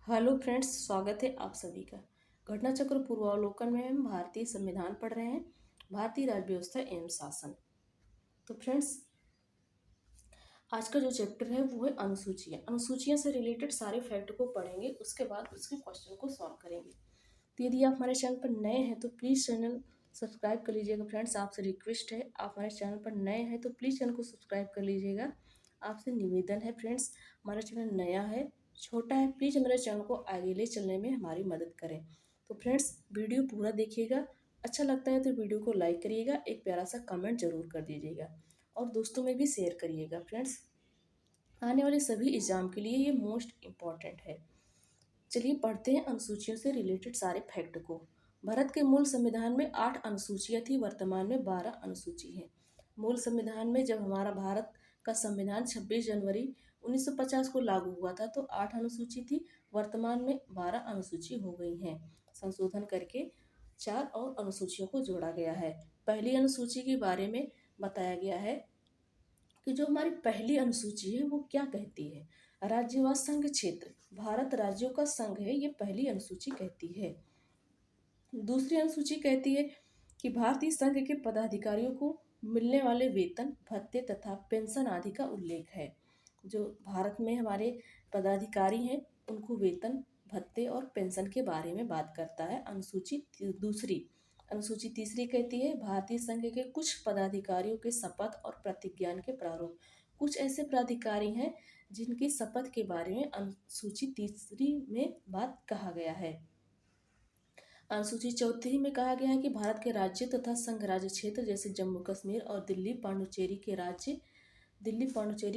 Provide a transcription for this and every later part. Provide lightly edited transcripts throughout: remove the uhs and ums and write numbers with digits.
Hello friends, स्वागत है आप सभी का। घटना चक्र पूर्वावलोकन में हम भारतीय संविधान पढ़ रहे हैं, भारतीय राज्य व्यवस्था एवं शासन। तो फ्रेंड्स, आज का जो चैप्टर है वो है अनुसूचियाँ। अनुसूचियाँ से रिलेटेड सारे फैक्ट को पढ़ेंगे, उसके बाद उसके क्वेश्चन को सॉल्व करेंगे। तो यदि आप हमारे चैनल पर नए हैं तो प्लीज़ चैनल सब्सक्राइब कर लीजिएगा। फ्रेंड्स, आपसे रिक्वेस्ट है, आप हमारे चैनल पर नए हैं तो प्लीज़ चैनल को सब्सक्राइब कर लीजिएगा। आपसे निवेदन है फ्रेंड्स, हमारा चैनल नया है, छोटा है, प्लीज़ हमारे चैनल को आगे ले चलने में हमारी मदद करें। तो फ्रेंड्स, वीडियो पूरा देखिएगा, अच्छा लगता है तो वीडियो को लाइक करिएगा, एक प्यारा सा कमेंट जरूर कर दीजिएगा और दोस्तों में भी शेयर करिएगा। फ्रेंड्स, आने वाले सभी एग्जाम के लिए ये मोस्ट इम्पॉर्टेंट है। चलिए पढ़ते हैं अनुसूचियों से रिलेटेड सारे फैक्ट को। भारत के मूल संविधान में 8 अनुसूचियाँ थी, वर्तमान में 12 अनुसूची है। मूल संविधान में जब हमारा भारत का संविधान 26 जनवरी 1950 को लागू हुआ था तो 8 अनुसूची थी, वर्तमान में 12 अनुसूची हो गई हैं। संशोधन करके 4 और अनुसूचियों को जोड़ा गया है। पहली अनुसूची के बारे में बताया गया है कि जो हमारी पहली अनुसूची है वो क्या कहती है। राज्य व संघ क्षेत्र, भारत राज्यों का संघ है, ये पहली अनुसूची कहती है। दूसरी अनुसूची कहती है कि भारतीय संघ के पदाधिकारियों को मिलने वाले वेतन, भत्ते तथा पेंशन आदि का उल्लेख है। जो भारत में हमारे पदाधिकारी हैं उनको वेतन, भत्ते और पेंशन के बारे में बात करता है अनुसूची दूसरी। अनुसूची तीसरी कहती है भारतीय संघ के कुछ पदाधिकारियों के शपथ और प्रतिज्ञान के प्रारूप। कुछ ऐसे पदाधिकारी हैं जिनकी शपथ के बारे में अनुसूची तीसरी में बात कहा गया है। अनुसूची चौथी में कहा गया है कि भारत के राज्य तथा संघ राज्य क्षेत्र जैसे जम्मू कश्मीर और दिल्ली पांडुचेरी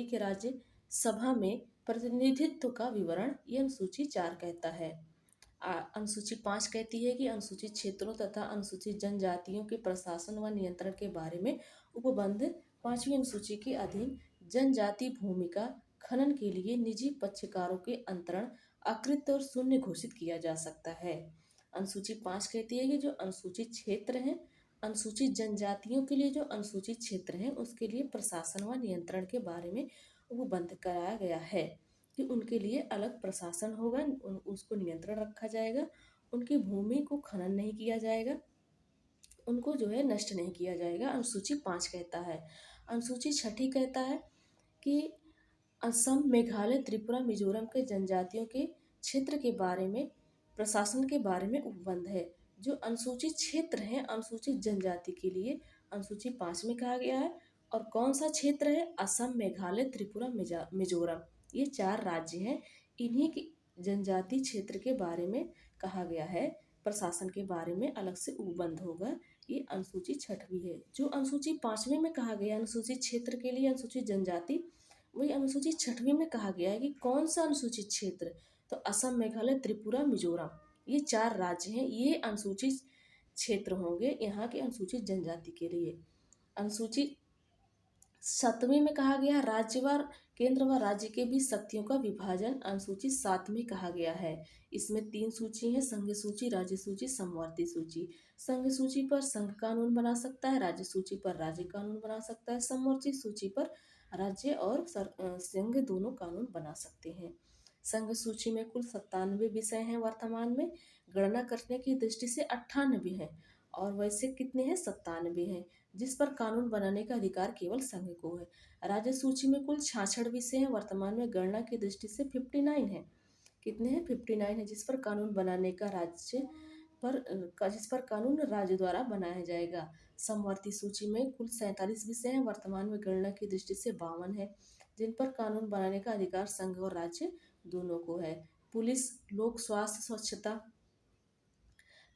के राज्य सभा में प्रतिनिधित्व का विवरण ये अनुसूची 4 कहता है। अनुसूची 5 कहती है कि अनुसूचित क्षेत्रों तथा अनुसूचित जनजातियों के प्रशासन व नियंत्रण के बारे में उपबंध 5वीं अनुसूची के अधीन जनजाति भूमिका खनन के लिए निजी पक्षकारों के अंतरण अकृत और शून्य घोषित किया जा सकता है। अनुसूची 5 कहती है कि जो अनुसूचित क्षेत्र हैं, अनुसूचित जनजातियों के लिए जो अनुसूचित क्षेत्र हैं उसके लिए प्रशासन व नियंत्रण के बारे में उपबंध कराया गया है कि उनके लिए अलग प्रशासन होगा, उसको नियंत्रण रखा जाएगा, उनकी भूमि को खनन नहीं किया जाएगा, उनको जो है नष्ट नहीं किया जाएगा। अनुसूची 5 कहता है। अनुसूची 6 कहता है कि असम, मेघालय, त्रिपुरा, मिजोरम के जनजातियों के क्षेत्र के बारे में प्रशासन के बारे में उपबंध है। जो अनुसूचित क्षेत्र हैं अनुसूचित जनजाति के लिए अनुसूची 5 में कहा गया है। और कौन सा क्षेत्र है? असम, मेघालय, त्रिपुरा, मिजोरम, ये 4 राज्य हैं। इन्हीं की जनजाति क्षेत्र के बारे में कहा गया है, प्रशासन के बारे में अलग से उपबंध होगा। ये अनुसूची 6वीं है। जो अनुसूची 5वें में कहा गया अनुसूचित क्षेत्र के लिए अनुसूचित जनजाति, वही अनुसूची 6वीं में कहा गया है कि कौन सा अनुसूचित क्षेत्र, तो असम, मेघालय, त्रिपुरा, मिजोरम, ये 4 राज्य हैं, ये अनुसूचित क्षेत्र होंगे यहाँ के अनुसूचित जनजाति के लिए। अनुसूची 7वीं में कहा गया राज्यवार केंद्र व राज्य के बीच शक्तियों का विभाजन अनुसूची 7 में कहा गया है। इसमें 3 सूची है, संघ सूची, राज्य सूची, समवर्ती सूची। संघ सूची पर संघ कानून बना सकता है, राज्य सूची पर राज्य कानून बना सकता है, समवर्ती सूची पर राज्य और संघ दोनों कानून बना सकते हैं। संघ सूची में कुल 97 विषय हैं, वर्तमान में गणना करने की दृष्टि से 98 हैं और वैसे कितने हैं? 97 हैं, जिस पर कानून बनाने का अधिकार केवल संघ को है। राज्य सूची में कुल 66 विषय हैं, वर्तमान में गणना की दृष्टि से 59 हैं। कितने हैं? 59 है, जिस पर कानून बनाने का जिस पर कानून राज्य द्वारा बनाया जाएगा। समवर्ती सूची में कुल 47 विषय हैं, वर्तमान में गणना की दृष्टि से 52 है, जिन पर कानून बनाने का अधिकार संघ और राज्य दोनों को है। पुलिस, लोक स्वास्थ्य, स्वच्छता,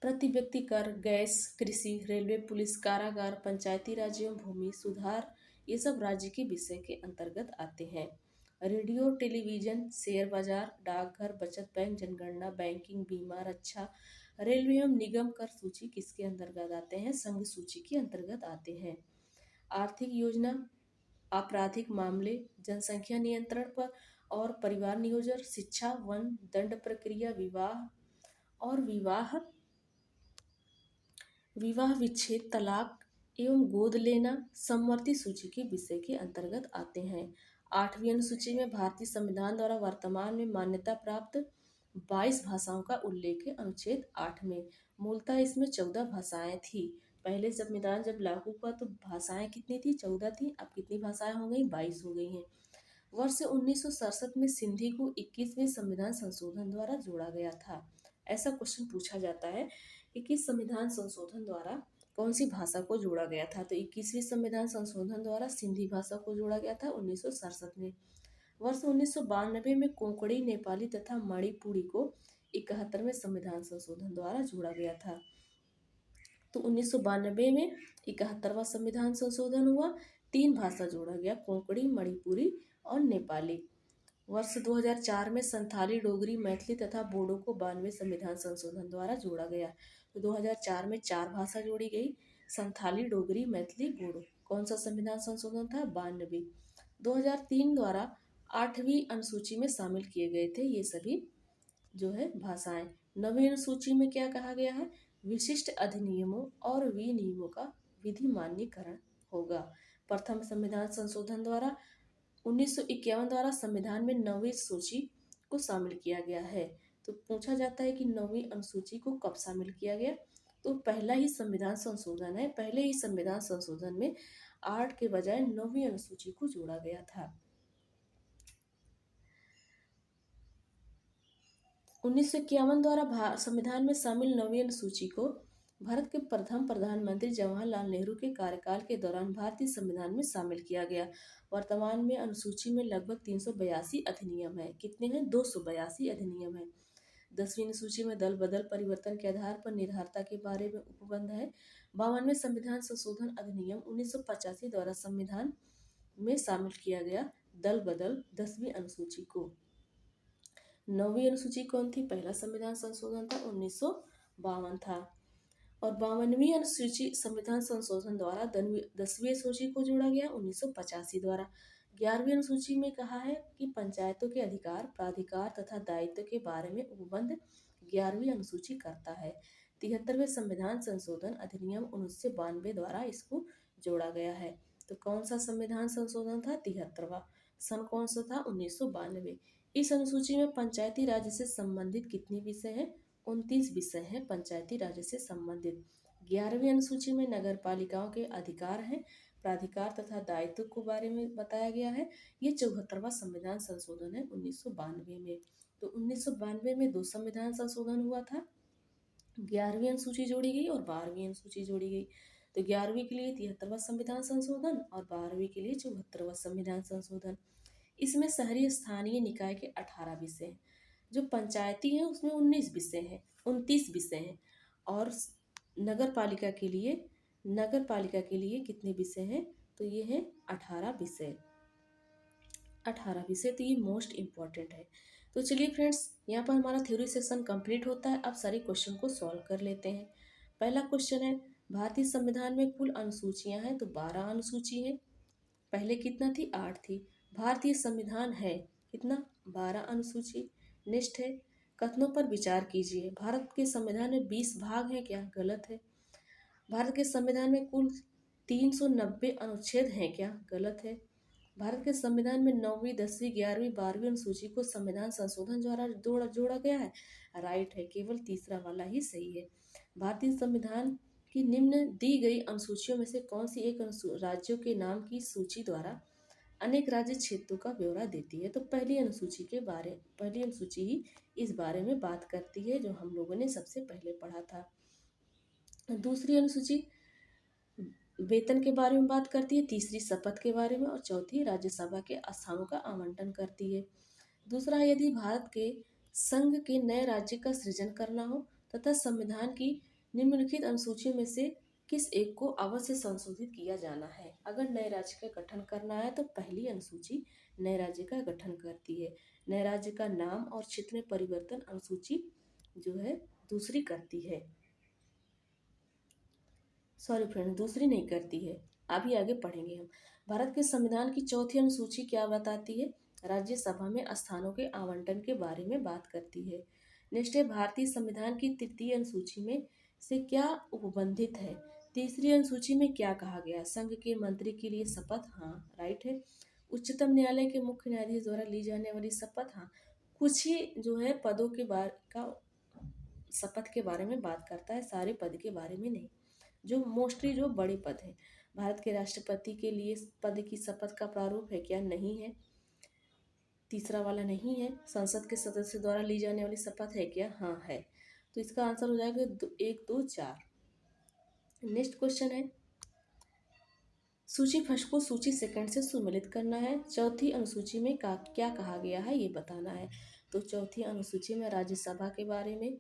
प्रति व्यक्ति कर, गैस, कृषि, रेलवे पुलिस, कारागार, पंचायती राज एवं भूमि सुधार, ये सब राज्य के विषय के अंतर्गत आते हैं। रेडियो, टेलीविजन, शेयर बाजार, डाकघर, बचत बैंक, जनगणना, बैंकिंग, बीमा, रक्षा, रेलवे एवं निगम कर सूची किसके अंतर्गत आते हैं? संघ सूची के अंतर्गत आते हैं। आर्थिक योजना, आपराधिक मामले, जनसंख्या नियंत्रण पर और परिवार नियोजन, शिक्षा, वन, दंड प्रक्रिया, विवाह विच्छेद, तलाक एवं गोद लेना समवर्ती सूची के विषय के अंतर्गत आते हैं। 8वीं अनुसूची में भारतीय संविधान द्वारा वर्तमान में मान्यता प्राप्त 22 भाषाओं का उल्लेख है अनुच्छेद 8 में। मूलतः इसमें 14 भाषाएं थी। पहले संविधान जब लागू हुआ तो भाषाएं कितनी थी? 14 थी। अब कितनी भाषाएं हो गई? 22 हो गई हैं। वर्ष 1967 में सिंधी को 21वें संविधान संशोधन द्वारा जोड़ा गया था। ऐसा क्वेश्चन पूछा जाता है कि किस संविधान संशोधन द्वारा कौन सी भाषा को जोड़ा गया था? तो 21वें संविधान संशोधन द्वारा सिंधी भाषा को जोड़ा गया था 1967 में। वर्ष 1992 में कोंकणी, नेपाली तथा मणिपुरी को 71वें संविधान संशोधन द्वारा जोड़ा गया था। तो 1992 में 71वां संविधान संशोधन हुआ। 3 भाषा जोड़ा गया, कोंकणी, मणिपुरी और नेपाली। वर्ष 2004 में संथाली, डोगरी, मैथिली तथा बोडो को 92वें संविधान संशोधन द्वारा जोड़ा गया। तो 2004 में 4 भाषा जोड़ी गई, संथाली, डोगरी, मैथिली, बोडो। कौन सा संविधान संशोधन था? 92। 2003 द्वारा 8वीं अनुसूची में शामिल किए गए थे ये सभी जो है भाषाएं। 9वीं अनुसूची में क्या कहा गया है? विशिष्ट अधिनियमों और विनियमों का विधि मान्यकरण होगा। प्रथम संविधान संशोधन द्वारा 1951 द्वारा संविधान में 9वीं सूची को शामिल किया गया है। तो पूछा जाता है कि 9वीं अनुसूची को कब शामिल किया गया? तो पहला ही संविधान संशोधन है। पहले ही संविधान संशोधन में 8 के बजाय 9वीं अनुसूची को जोड़ा गया था। 1951 द्वारा संविधान में शामिल 9वीं अनुसूची को भारत के प्रथम प्रधानमंत्री जवाहरलाल नेहरू के कार्यकाल के दौरान भारतीय संविधान में शामिल किया गया। वर्तमान में अनुसूची में लगभग 382 अधिनियम है। कितने हैं? 282 अधिनियम है। 10वीं अनुसूची में दल बदल परिवर्तन के आधार पर निर्धारता के बारे में उपबंध है। 52वें संविधान संशोधन अधिनियम 1985 द्वारा संविधान में शामिल किया गया दल बदल 10वीं अनुसूची को। 9वीं अनुसूची कौन थी? पहला संविधान संशोधन था 1952 था। और 52वीं अनुसूची संविधान संशोधन द्वारा 10वीं अनुसूची को जोड़ा गया 1985 द्वारा। 11वीं अनुसूची में कहा है कि पंचायतों के अधिकार, प्राधिकार तथा दायित्व के बारे में उपबंध 11वीं अनुसूची करता है। 73वें संविधान संशोधन अधिनियम 1992 द्वारा इसको जोड़ा गया है। तो कौन सा संविधान संशोधन था? 73वां। सन कौन सा था? 1992। इस अनुसूची में पंचायती राज से संबंधित कितने विषय हैं? 29 विषय हैं पंचायती राज से संबंधित। 11वीं अनुसूची में नगर पालिकाओं के अधिकार हैं, प्राधिकार तथा दायित्व के बारे में बताया गया है। ये 74वां संविधान संशोधन है 1992 में। तो 1992 में 2 संविधान संशोधन हुआ था। 11वीं अनुसूची जोड़ी गई और 12वीं अनुसूची जोड़ी गई। तो 11वीं के लिए 73वां संविधान संशोधन और 12वीं के लिए 74वां संविधान संशोधन। इसमें शहरी स्थानीय निकाय के 18 विषय हैं। जो पंचायती हैं उसमें 19 विषय हैं, 29 विषय हैं। और नगर पालिका के लिए कितने विषय हैं? तो ये हैं 18 विषय। 18 विषय, तो ये मोस्ट इम्पॉर्टेंट है। तो चलिए फ्रेंड्स, यहाँ पर हमारा थ्योरी सेशन कंप्लीट होता है। अब सारे क्वेश्चन को सॉल्व कर लेते हैं। पहला क्वेश्चन है, भारतीय संविधान में कुल अनुसूचियां हैं? तो 12 अनुसूची है। पहले कितना थी? 8 थी। भारतीय संविधान है कितना? 12 अनुसूची। नेक्स्ट है, कथनों पर विचार कीजिए। भारत के संविधान में 20 भाग हैं क्या? गलत है। भारत के संविधान में कुल 390 अनुच्छेद हैं क्या? गलत है। भारत के संविधान में 9वीं, 10वीं, 11वीं, 12वीं अनुसूची को संविधान संशोधन द्वारा जोड़ा गया है। राइट है, केवल तीसरा वाला ही सही है। भारतीय संविधान की निम्न दी गई अनुसूचियों में से कौन सी एक राज्यों के नाम की सूची द्वारा अनेक राज्य क्षेत्रों का ब्यौरा देती है? तो पहली अनुसूची ही इस बारे में बात करती है, जो हम लोगों ने सबसे पहले पढ़ा था। दूसरी अनुसूची वेतन के बारे में बात करती है, तीसरी शपथ के बारे में और चौथी राज्यसभा के स्थानों का आवंटन करती है। दूसरा, यदि भारत के संघ के नए राज्य का सृजन करना हो तथा संविधान की निम्नलिखित अनुसूचियों में से किस एक को अवश्य संशोधित किया जाना है? अगर नए राज्य का गठन करना है तो पहली अनुसूची नए राज्य का गठन करती है। नए राज्य का नाम और क्षेत्र में परिवर्तन अनुसूची जो है दूसरी करती है। सॉरी फ्रेंड, दूसरी नहीं करती है। अभी आगे पढ़ेंगे हम। भारत के संविधान की चौथी अनुसूची क्या बताती है? राज्यसभा में स्थानों के आवंटन के बारे में बात करती है। नेक्स्ट है, भारतीय संविधान की तृतीय अनुसूची में से क्या उपबंधित है? तीसरी अनुसूची में क्या कहा गया? संघ के मंत्री के लिए शपथ, हाँ राइट है। उच्चतम न्यायालय के मुख्य न्यायाधीश द्वारा ली जाने वाली शपथ, हाँ। कुछ ही जो है पदों के बारे का शपथ के बारे में बात करता है, सारे पद के बारे में नहीं। जो मोस्टली जो बड़े पद हैं, भारत के राष्ट्रपति के लिए पद की शपथ का प्रारूप है क्या? नहीं है। तीसरा वाला नहीं है। संसद के सदस्य द्वारा ली जाने वाली शपथ है क्या? हाँ है। तो इसका आंसर हो जाएगा 1, 2, 4। नेक्स्ट क्वेश्चन है, सूची फर्स्ट को सूची सेकंड से सुमेलित करना है। चौथी अनुसूची में क्या कहा गया है ये बताना है। तो चौथी अनुसूची में राज्यसभा के बारे में,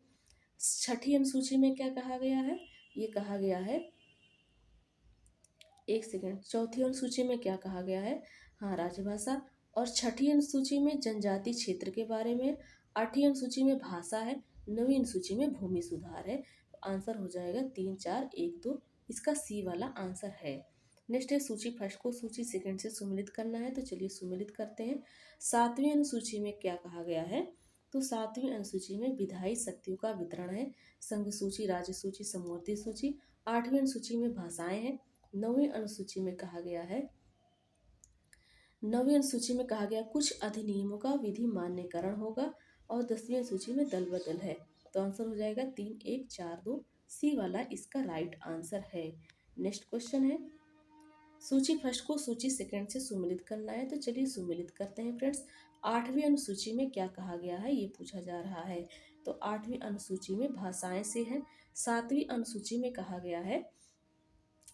छठी अनुसूची में क्या कहा गया है? ये कहा गया है, एक सेकंड, चौथी अनुसूची में क्या कहा गया है? हाँ, राजभाषा। और छठी अनुसूची में जनजाति क्षेत्र के बारे में, आठवीं अनुसूची में भाषा है, नवीं अनुसूची में भूमि सुधार है। तो आंसर हो जाएगा 3, 4, 1, 2। इसका सी वाला आंसर है। नेक्स्ट है, सूची फर्स्ट को सूची सेकंड से सुमेलित करना है। तो चलिए सुमेलित करते हैं। सातवीं अनुसूची में क्या कहा गया है? तो सातवीं अनुसूची में विधायी शक्तियों का वितरण है। संघ सूची, राज्य सूची, समवर्ती सूची। आठवीं अनुसूची में भाषाएं हैं। नवीं अनुसूची में कहा गया है, नवीं अनुसूची में कहा गया कुछ अधिनियमों का विधि मान्यकरण होगा। और 10वीं अनुसूची में दल बदल है। तो आंसर हो जाएगा 3, 1, 4, 2। सी वाला इसका राइट आंसर है। नेक्स्ट क्वेश्चन है, सूची फर्स्ट को सूची सेकंड से सुमेलित करना है। तो चलिए सुमेलित करते हैं फ्रेंड्स। आठवीं अनुसूची में क्या कहा गया है ये पूछा जा रहा है। तो आठवीं अनुसूची में भाषाएं से है। सातवीं अनुसूची में कहा गया है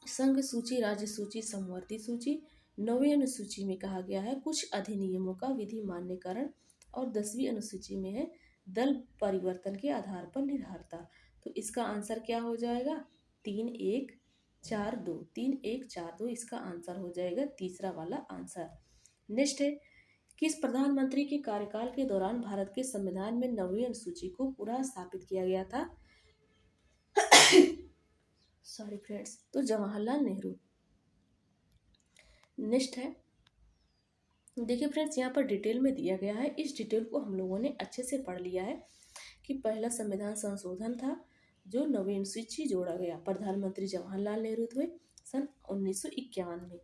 संघ सूची, राज्य सूची, समवर्ती सूची। नवीं अनुसूची में कहा गया है कुछ अधिनियमों का विधि मान्यकरण। और 10वीं अनुसूची में है दल परिवर्तन के आधार पर निर्भरता। तो इसका आंसर क्या हो जाएगा? 3, 1, 4, 2। 3, 1, 4, 2 इसका आंसर हो जाएगा, तीसरा वाला आंसर। नेक्स्ट है, किस प्रधानमंत्री के कार्यकाल के दौरान भारत के संविधान में नवीं अनुसूची को पुनः स्थापित किया गया था? सॉरी फ्रेंड्स, तो जवाहरलाल नेहरू। नेक्स्ट है, देखिए फ्रेंड्स, यहाँ पर डिटेल में दिया गया है। इस डिटेल को हम लोगों ने अच्छे से पढ़ लिया है कि पहला संविधान संशोधन था जो नवीं अनुसूची जोड़ा गया। प्रधानमंत्री जवाहरलाल नेहरू थे सन 1951 में।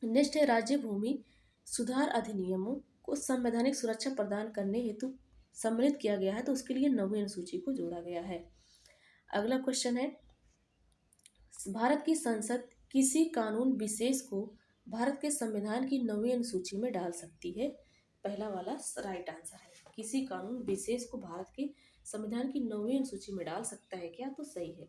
नेक्स्ट है, राज्य भूमि सुधार अधिनियमों को संवैधानिक सुरक्षा प्रदान करने हेतु सम्मिलित किया गया है। तो उसके लिए नवीं अनुसूची को जोड़ा गया है। अगला क्वेश्चन है, भारत की संसद किसी कानून विशेष को भारत के संविधान की नवीं अनुसूची में डाल सकती है? पहला वाला राइट आंसर है। किसी कानून विशेष को भारत के संविधान की नवीं अनुसूची में डाल सकता है क्या? तो सही है।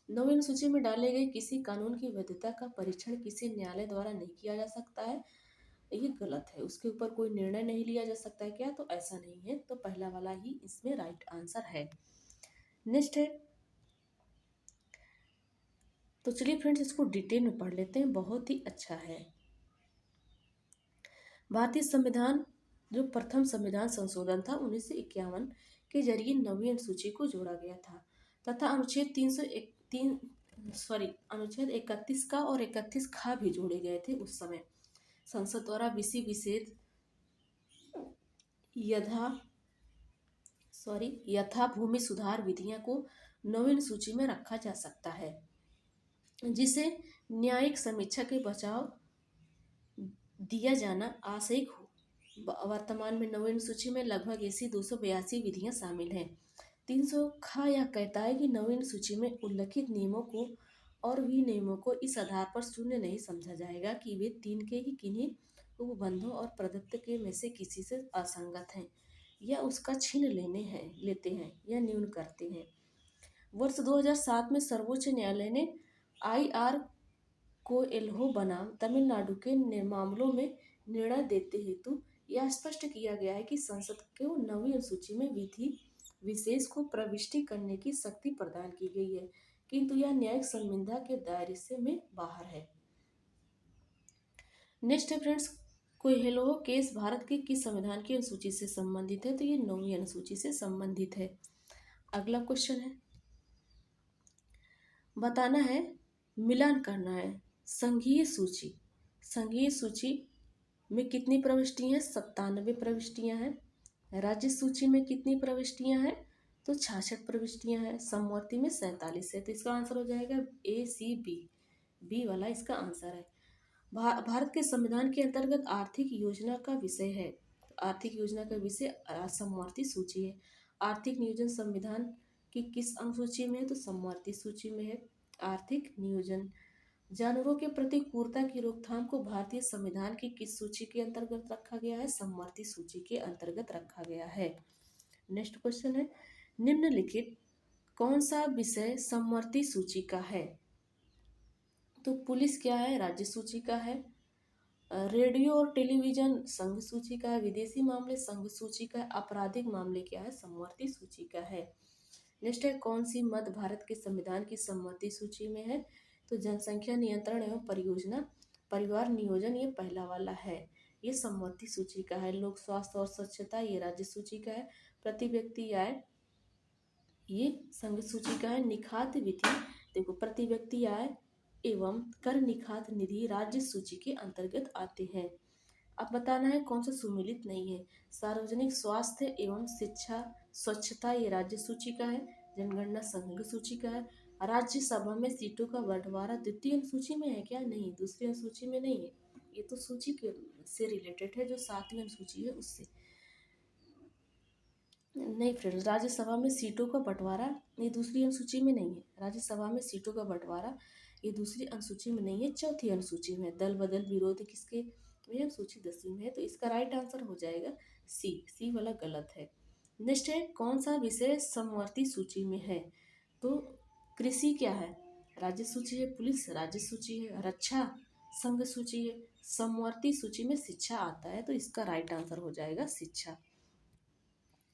नवीं अनुसूची में डाले गए किसी कानून की वैधता का परीक्षण किसी न्यायालय द्वारा नहीं किया जा सकता है, ये गलत है। उसके ऊपर कोई निर्णय नहीं लिया जा सकता है क्या? तो ऐसा नहीं है। तो पहला वाला ही इसमें राइट आंसर है। नेक्स्ट है, तो चलिए फ्रेंड्स इसको डिटेल में पढ़ लेते हैं, बहुत ही अच्छा है। भारतीय संविधान जो प्रथम संविधान संशोधन था 1951 के जरिए नवीं अनुसूची को जोड़ा गया था तथा अनुच्छेद 31 का और 31 खा भी जोड़े गए थे। उस समय संसद द्वारा विधि विशेष यथा भूमि सुधार विधियां को नवीं अनुसूची में रखा जा सकता है, जिसे न्यायिक समीक्षा के बचाव दिया जाना आवश्यक हो। वर्तमान में नवीं अनुसूची में लगभग ऐसी 282 विधियां शामिल हैं। 300 खा यह कहता है कि नवीं अनुसूची में उल्लिखित नियमों को और भी नियमों को इस आधार पर शून्य नहीं समझा जाएगा कि वे तीन के ही किन्हीं उपबंधों और प्रदत्त के में से किसी से असंगत हैं या उसका छीन लेते हैं या न्यून करते हैं। वर्ष 2007 में सर्वोच्च न्यायालय ने IR कोएल्हो बनाम तमिलनाडु के मामलों में निर्णय देते हेतु यह स्पष्ट किया गया है कि संसद को नवीं अनुसूची में विधि विशेष को प्रविष्टि करने की शक्ति प्रदान की गई है, किंतु यह न्यायिक संविदा के दायरे से में बाहर है। नेक्स्ट है फ्रेंड्स, कोएल्हो केस भारत के किस संविधान की अनुसूची से संबंधित है? तो ये नवीं अनुसूची से संबंधित है। अगला क्वेश्चन है, बताना है, मिलान करना है। संघीय सूची में कितनी प्रविष्टियां हैं? 97 प्रविष्टियां हैं। राज्य सूची में कितनी प्रविष्टियां हैं? तो 66 प्रविष्टियां हैं। समवर्ती में 47 है। तो इसका आंसर हो जाएगा ACB, बी वाला इसका आंसर है। भारत के संविधान के अंतर्गत आर्थिक योजना का विषय है। तो आर्थिक योजना का विषय समवर्ती सूची है। आर्थिक नियोजन संविधान की किस अनुसूची में है? तो समवर्ती सूची में है आर्थिक नियोजन। जानवरों के प्रति क्रूरता की रोकथाम को भारतीय संविधान की किस सूची के अंतर्गत रखा गया है? समवर्ती सूची के अंतर्गत रखा गया है। नेक्स्ट क्वेश्चन है, निम्नलिखित कौन सा विषय समवर्ती सूची का है? तो पुलिस क्या है? राज्य सूची का है। रेडियो और टेलीविजन संघ सूची का है। विदेशी मामले संघ सूची का है। आपराधिक मामले क्या है? समवर्ती सूची का है। नेक्स्ट है, कौन सी मध्य भारत के संविधान की समवर्ती सूची में है? तो जनसंख्या नियंत्रण एवं परियोजना परिवार नियोजन, ये पहला वाला है, ये समवर्ती सूची का है। लोक स्वास्थ्य और स्वच्छता, ये राज्य सूची का है। प्रति व्यक्ति आय, ये संघ सूची का है। निखात विधि, देखो प्रति व्यक्ति आय एवं कर निखात निधि राज्य सूची के अंतर्गत आते हैं। अब बताना है कौन सा सुमेलित नहीं है। सार्वजनिक स्वास्थ्य एवं शिक्षा स्वच्छता, ये राज्य सूची का है। जनगणना संघ सूची का है। राज्यसभा में सीटों का बंटवारा द्वितीय अनुसूची में है क्या? नहीं, दूसरी अनुसूची में नहीं है। ये तो सूची के से रिलेटेड है, जो 7वीं अनुसूची है उससे। नहीं फ्रेंड्स, राज्यसभा में सीटों का बंटवारा ये दूसरी अनुसूची में नहीं है। राज्यसभा में सीटों का बंटवारा ये दूसरी अनुसूची में नहीं है, चौथी अनुसूची में। दल बदल विरोध किसके में? अनुसूची 10वीं में है। तो इसका राइट आंसर हो जाएगा सी वाला गलत है। नेक्स्ट है, कौन सा विषय समवर्ती सूची में है? तो कृषि क्या है? राज्य सूची है। पुलिस राज्य सूची है। रक्षा संघ सूची है। समवर्ती सूची में शिक्षा आता है, तो इसका राइट आंसर हो जाएगा शिक्षा।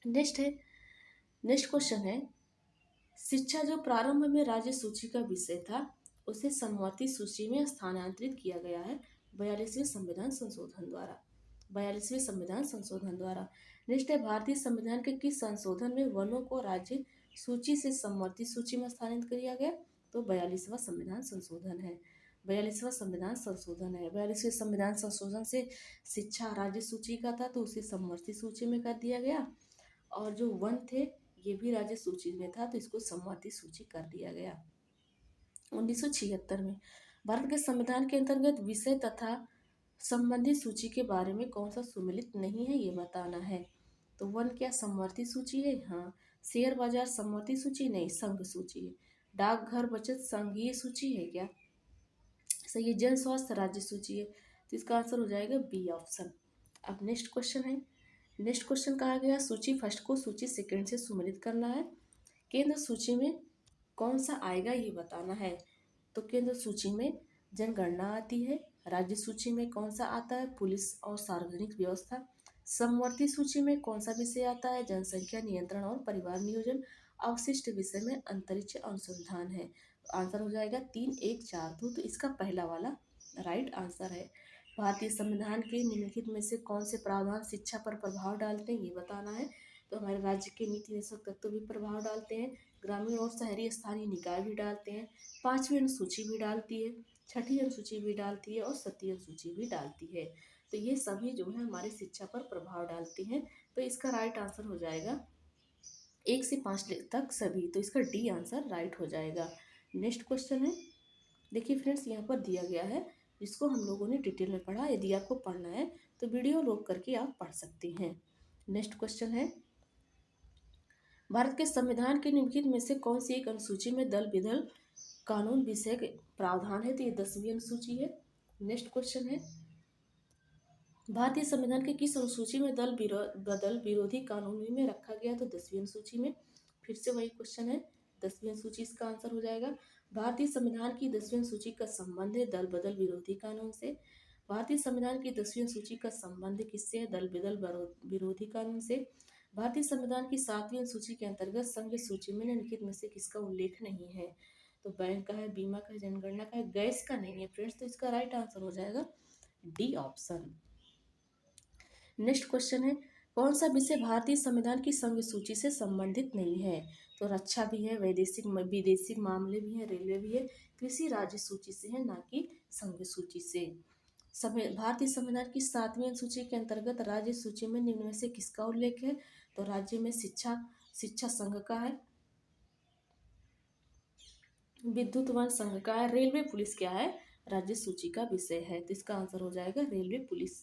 नेक्स्ट क्वेश्चन है, शिक्षा जो प्रारंभ में राज्य सूची का विषय था उसे समवर्ती सूची में स्थानांतरित किया गया है 42वें संविधान संशोधन द्वारा। 42वें संविधान संशोधन द्वारा। नेक्स्ट है, भारतीय संविधान के किस संशोधन में वनों को राज्य सूची से समवर्ती सूची में स्थानांतरित किया गया? तो 42वां संविधान संशोधन है। 42वां संविधान संशोधन है। 42वें संविधान संशोधन से शिक्षा राज्य सूची का था, तो उसे समवर्ती सूची में कर दिया गया। और जो वन थे ये भी राज्य सूची में था, तो इसको समवर्ती सूची कर दिया गया। 1976 में भारत के संविधान के अंतर्गत विषय तथा संबंधित सूची के बारे में कौन सा सुमेलित नहीं है, ये बताना है। तो वन क्या समवर्ती सूची है? हाँ। शेयर बाजार समवर्ती सूची नहीं, संघ सूची है। डाकघर बचत संघीय सूची है क्या? सही है। जन स्वास्थ्य राज्य सूची है, तो इसका आंसर हो जाएगा बी ऑप्शन। अब नेक्स्ट क्वेश्चन है, नेक्स्ट क्वेश्चन कहा गया सूची फर्स्ट को सूची सेकंड से सुमेलित करना है। केंद्र सूची में कौन सा आएगा ये बताना है। तो केंद्र सूची में जनगणना आती है। राज्य सूची में कौन सा आता है? पुलिस और सार्वजनिक व्यवस्था। समवर्ती सूची में कौन सा विषय आता है? जनसंख्या नियंत्रण और परिवार नियोजन। अवशिष्ट विषय में अंतरिक्ष अनुसंधान है। आंसर हो जाएगा 3, 1, 4, 2। तो इसका पहला वाला राइट आंसर है। भारतीय संविधान के निम्नलिखित में से कौन से प्रावधान शिक्षा पर प्रभाव डालते हैं, ये बताना है। तो हमारे राज्य के नीति निदेशक तत्व भी प्रभाव डालते हैं। ग्रामीण और शहरी स्थानीय निकाय भी डालते हैं। 5वीं अनुसूची भी डालती है। 6ठी अनुसूची भी डालती है और 7वीं अनुसूची भी डालती है। तो ये सभी जो है हमारी शिक्षा पर प्रभाव डालती हैं। तो इसका राइट आंसर हो जाएगा 1 से 5 तक सभी। तो इसका डी आंसर राइट हो जाएगा। नेक्स्ट क्वेश्चन है, देखिए फ्रेंड्स यहाँ पर दिया गया है जिसको हम लोगों ने डिटेल में पढ़ा। यदि आपको पढ़ना है तो वीडियो रोक करके आप पढ़ सकते हैं। नेक्स्ट क्वेश्चन है, भारत के संविधान के निम्नलिखित में से कौन सी एक अनुसूची में दल बदल कानून विषय प्रावधान है? तो ये 10वीं अनुसूची है। नेक्स्ट क्वेश्चन है, भारतीय संविधान के किस अनुसूची में दल बदल विरोधी कानून में रखा गया? तो 10वीं अनुसूची में। फिर से वही क्वेश्चन है, 10वीं अनुसूची इसका आंसर हो जाएगा। भारतीय संविधान की 10वीं अनुसूची का संबंध है दल बदल विरोधी कानून से। भारतीय संविधान की 10वीं अनुसूची का संबंध किससे है? दल बदल विरोधी कानून से। भारतीय संविधान की 7वीं अनुसूची के अंतर्गत संघ सूची में निम्नलिखित में से किसका उल्लेख नहीं है? तो बैंक का है, बीमा का है, जनगणना का है, गैस का नहीं है फ्रेंड्स। तो इसका राइट आंसर हो जाएगा डी ऑप्शन। नेक्स्ट क्वेश्चन है, कौन सा विषय भारतीय संविधान की संघ सूची से संबंधित नहीं है? तो रक्षा भी है, विदेशी मामले भी है, रेलवे भी है, कृषि राज्य सूची से है, ना कि संघ सूची से। भारतीय संविधान की 7वीं अनुसूची के अंतर्गत राज्य सूची में निम्न में से किसका उल्लेख है? तो राज्य में शिक्षा संघ का है, विद्युत वन संघ का है, रेलवे पुलिस क्या है? राज्य सूची का विषय है। तो इसका आंसर हो जाएगा रेलवे पुलिस।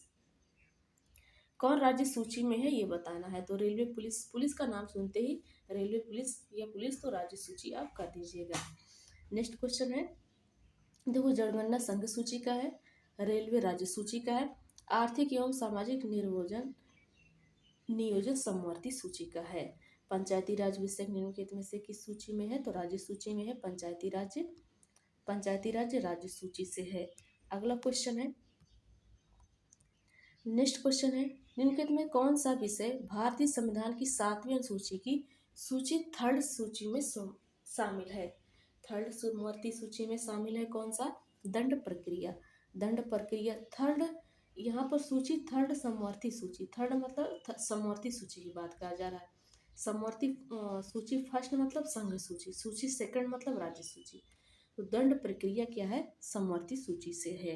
कौन राज्य सूची में है ये बताना है। तो रेलवे पुलिस, पुलिस का नाम सुनते ही रेलवे पुलिस या पुलिस, तो राज्य सूची आप कर दीजिएगा। नेक्स्ट क्वेश्चन है, देखो जनगणना संघ सूची का है, रेलवे राज्य सूची का है, आर्थिक एवं सामाजिक नियोजन समवर्ती सूची का है। पंचायती राज विषय निम्नलिखित में से किस सूची में है, तो राज्य सूची में है। पंचायती राज्य राज्य सूची से है। अगला क्वेश्चन है, नेक्स्ट क्वेश्चन है, निम्नलिखित में कौन सा विषय भारतीय संविधान की 7वीं अनुसूची की सूची थर्ड सूची में शामिल है। थर्ड समवर्ती सूची में शामिल है कौन सा, दंड प्रक्रिया। दंड प्रक्रिया थर्ड, यहाँ पर सूची थर्ड समवर्ती सूची, थर्ड मतलब समवर्ती सूची की बात कहा जा रहा है। समवर्ती सूची फर्स्ट मतलब संघ सूची, सूची सेकंड मतलब राज्य सूची। तो दंड प्रक्रिया क्या है, समवर्ती सूची से है।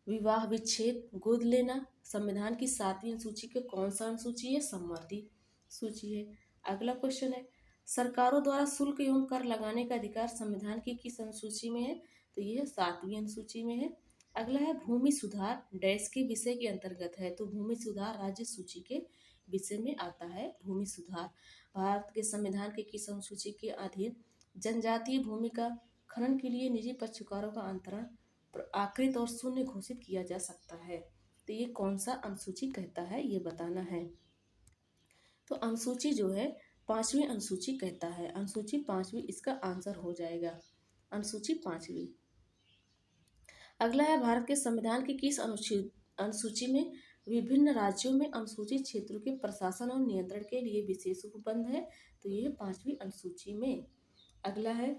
विवाह विच्छेद गोद लेना संविधान की 7वीं अनुसूची के कौन सा अनुसूची है, समवर्ती सूची है। अगला क्वेश्चन है, सरकारों द्वारा शुल्क एवं कर लगाने का अधिकार संविधान की किस अनुसूची में है, तो यह 7वीं अनुसूची में है। अगला है, भूमि सुधार डैश के विषय के अंतर्गत है, तो भूमि सुधार राज्य सूची के विषय में आता है। भूमि सुधार भारत के संविधान के किस अनुसूची के अधीन जनजातीय भूमि का खनन के लिए निजी पक्षकारों का अंतरण आकृत और शून्य घोषित किया जा सकता है। तो ये कौन सा अनुसूची कहता है ये बताना है। तो अनुसूची जो है 5वीं अनुसूची कहता है। अनुसूची 5वीं इसका आंसर हो जाएगा, अनुसूची 5वीं। अगला है, भारत के संविधान की किस अनुसूची में विभिन्न राज्यों में अनुसूचित क्षेत्रों के प्रशासन और नियंत्रण के लिए विशेष उपबंध है, तो ये 5वीं अनुसूची में। अगला है,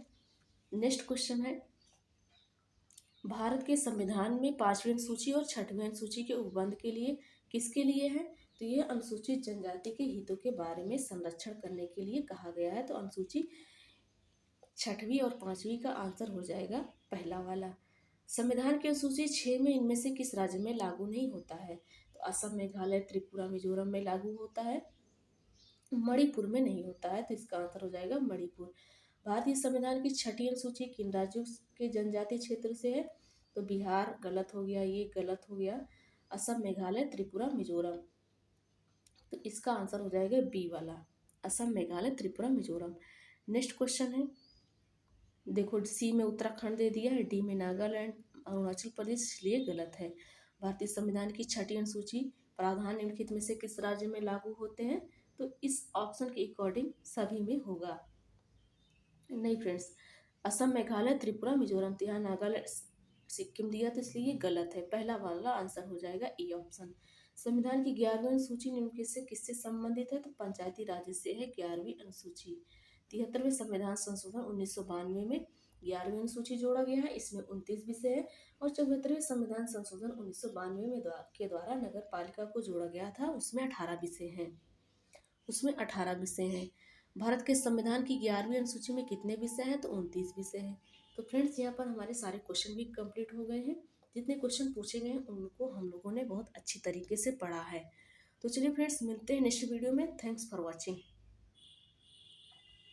नेक्स्ट क्वेश्चन है, भारत के संविधान में 5वीं अनुसूची और 6वीं अनुसूची के उपबंध के लिए किसके लिए है, तो यह अनुसूचित जनजाति के हितों के बारे में संरक्षण करने के लिए कहा गया है। तो अनुसूची 6वीं और 5वीं का आंसर हो जाएगा पहला वाला। संविधान की अनुसूची 6 में इनमें से किस राज्य में लागू नहीं होता है, तो असम, मेघालय, त्रिपुरा, मिजोरम में लागू होता है, मणिपुर में नहीं होता है, तो इसका आंसर हो जाएगा मणिपुर। भारतीय संविधान की 6वीं अनुसूची किन राज्यों के जनजातीय क्षेत्र से है, तो बिहार गलत हो गया, ये गलत हो गया, असम, मेघालय, त्रिपुरा, मिजोरम। तो इसका आंसर हो जाएगा बी वाला, असम, मेघालय, त्रिपुरा, मिजोरम। नेक्स्ट क्वेश्चन है, देखो सी में उत्तराखंड दे दिया है, डी में नागालैंड, अरुणाचल प्रदेश, इसलिए गलत है। भारतीय संविधान की 6वीं अनुसूची प्रावधान निम्नलिखित में से किस राज्य में लागू होते हैं, तो इस ऑप्शन के अकॉर्डिंग सभी में होगा। नहीं फ्रेंड्स, असम, मेघालय, त्रिपुरा, मिजोरम, तो यहाँ नागालैंड, सिक्किम दिया, तो इसलिए ये गलत है। पहला वाला आंसर हो जाएगा ए ऑप्शन। संविधान की 11वीं अनुसूची निम्नलिखित से किससे संबंधित है, तो पंचायती राज से है 11वीं अनुसूची। 73वें संविधान संशोधन 1992 में 11वीं अनुसूची जोड़ा गया है, इसमें 29 विषय है। और 74वें संविधान संशोधन 1992 में के द्वारा नगर पालिका को जोड़ा गया था, उसमें 18 विषय हैं, उसमें 18 विषय हैं। भारत के संविधान की 11वीं अनुसूची में कितने विषय हैं, तो 29 विषय हैं। तो फ्रेंड्स यहाँ पर हमारे सारे क्वेश्चन भी कंप्लीट हो गए हैं। जितने क्वेश्चन पूछे गए हैं उनको हम लोगों ने बहुत अच्छी तरीके से पढ़ा है। तो चलिए फ्रेंड्स, मिलते हैं नेक्स्ट वीडियो में। Thanks for watching.